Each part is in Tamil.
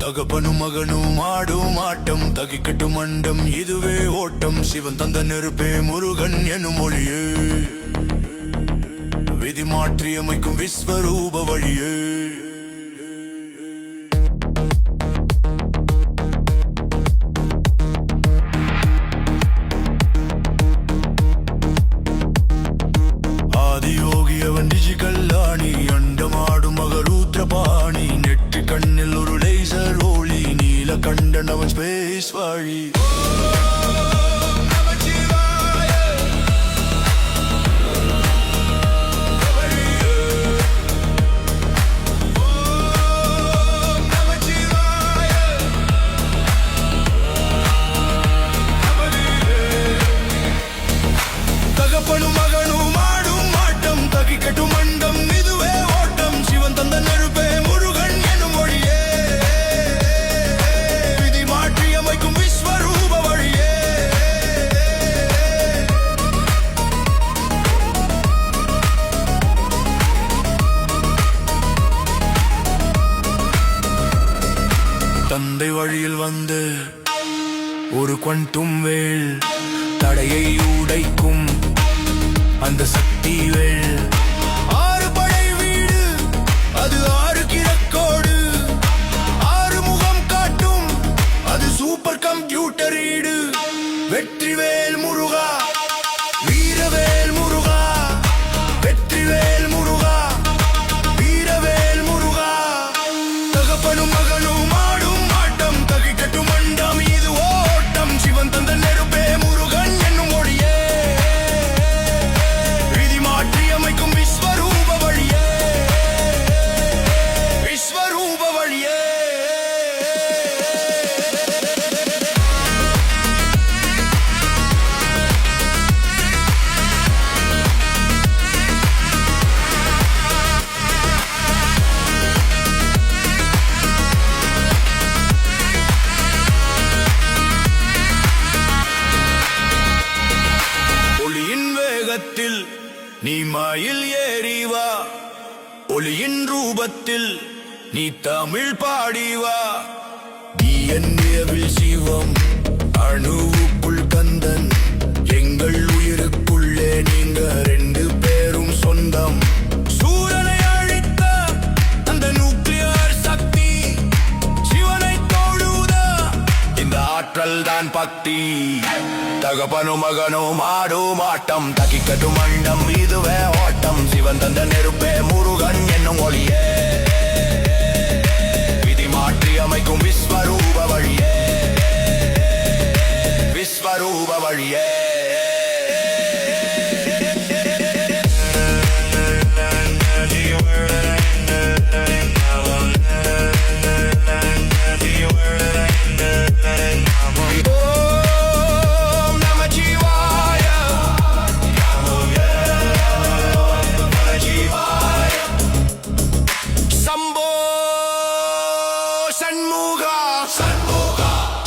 தகப்பனும் மகனும் ஆடும் ஆட்டம் தகிக்கட்டும் மண்டம் இதுவே ஓட்டம் சிவன் தந்த நெருப்பே முருகன் எனும் மொழியே விதி மாற்றி அமைக்கும் விஸ்வரூப வழியே ஆதியோகியவன் டிஜிகல்லாணி அண்டமாடும் மகரூத்ரபாணி நெற்றி கண்ணில் ஒரு லேசர் ஒளி நீல கண்டனவன் ஸ்பேஸ் வழி தகப்பனும் மகனும் ஆடும் ஆட்டம் தகிக்கட்டும் மண்டம் இதுவே ஓட்டம் சிவன் தந்த நெருப்பே முருகன் எனும் மொழியே விதி மாற்றி அமைக்கும் விஸ்வரூப வழியே தந்தை வழியில் வந்து ஒரு குவண்டம் வேல் தடையை உடைக்கும் அந்த சக்தி வேல் ஆறு படை வீடு அது ஆறு கிழக்கோடு ஆறு முகம் காட்டும் அது சூப்பர் கம்ப்யூட்டர் ஈடு வெற்றிவேல் முருகா வீரவேல் முருகா வெற்றிவேல் முருகா வீரவேல் முருகா தகப்பனும் மகனும் ஆடும் ஆட்டம் தகிக்கட்டும் மண்டம் இது ஓட்டம் சிவன் தந்த நெருப்பே முருகன் என்னும் மொழியே விதி மாற்றி அமைக்கும் விஸ்வரூப வழியே விஸ்வரூப வழியே ஒளியின் வேகத்தில் நீ மயில் ஏறிவா ஒளியின் ரூபத்தில் நீ தமிழ் பாடிவா டிஎன்ஏவில் சிவம் அணுவுக்குள் கந்தன் எங்கள் உயிருக்குள்ளே நீங்க ரெண்டு பேரும் சொந்தம் சூரனை அழித்த அந்த நியூக்ளியர் சக்தி சிவனை தொழுதா இந்த ஆற்றல் தான் பக்தி தகப்பனும் மகனும் ஆடும் ஆட்டம் தகிக்கட்டும் மண்டம் இதுவே ஓட்டம் சிவன் தந்த நெருப்பே முருகன் என்னும் ஒளியே விதி மாற்றி அமைக்கும் விஸ்வரூப வழியே விஸ்வரூப வழியே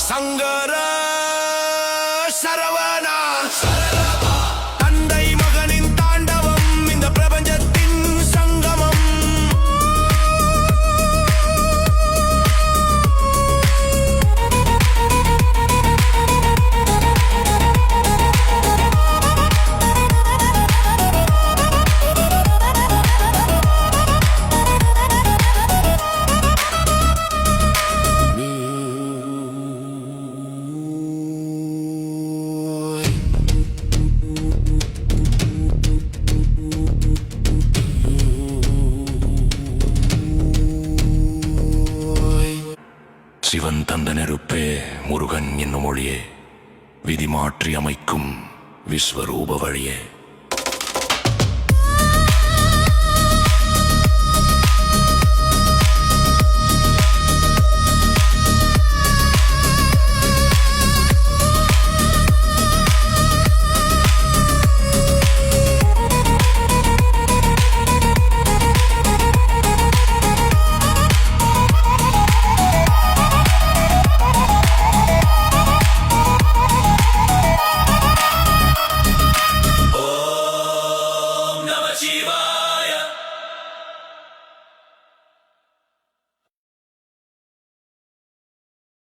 சங்கர சரவணா தந்தை மகனின் தாண்டவம் இந்த பிரபஞ்சத்தின் சங்கமம் சிவன் தந்த நெருப்பே முருகன் என்னும் மொழியே விதி மாற்றி அமைக்கும் விஸ்வரூப வழியே